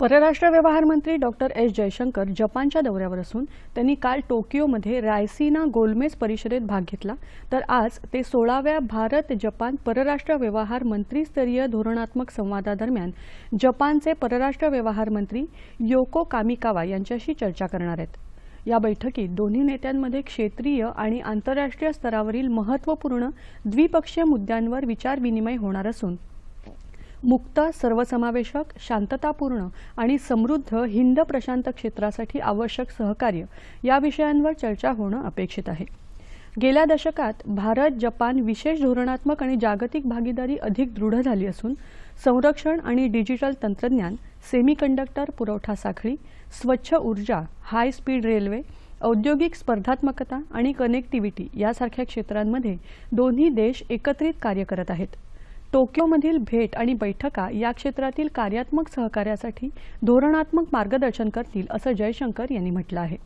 परराष्ट्र व्यवहार मंत्री डॉक्टर एस जयशंकर जपानच्या दौऱ्यावर असून त्यांनी काल टोकियोमध्ये रायसीना गोलमेज परिषदेत भाग घेतला, तर आज ते 16व्या भारत-जपान परराष्ट्र व्यवहार मंत्रीस्तरीय धोरणात्मक संवादादरम्यान जपानचे परराष्ट्र व्यवहार मंत्री योको कामिकावा यांच्याशी चर्चा करणार आहेत। या बैठकीत दोन्ही नेत्यांमध्ये क्षेत्रीय आणि आंतरराष्ट्रीय स्तरावरील महत्त्वपूर्ण द्विपक्षीय मुद्द्यांवर विचारविनिमय होणार असून मुक्त, सर्वसमावेशक, शांततापूर्ण आणि समृद्ध हिंद प्रशांत क्षेत्रासाठी आवश्यक सहकार्य या विषयांवर चर्चा होणं अपेक्षित आहे। गेल्या दशकात भारत-जपान विशेष धोरणात्मक आणि जागतिक भागीदारी अधिक दृढ झाली असून संरक्षण आणि डिजिटल तंत्रज्ञान, सेमीकंडक्टर पुरवठा साखळी, स्वच्छ ऊर्जा, हाय स्पीड रेल्वे, औद्योगिक स्पर्धात्मकता आणि कनेक्टिव्हिटी यासारख्या क्षेत्रांमध्ये दोन्ही देश एकत्रित कार्य करत आहेत। टोकियोमधील भेट आणि बैठका या क्षेत्रातील कार्यात्मक सहकार्यासाठी धोरणात्मक मार्गदर्शन करतील असं जयशंकर यांनी म्हटलं आहे।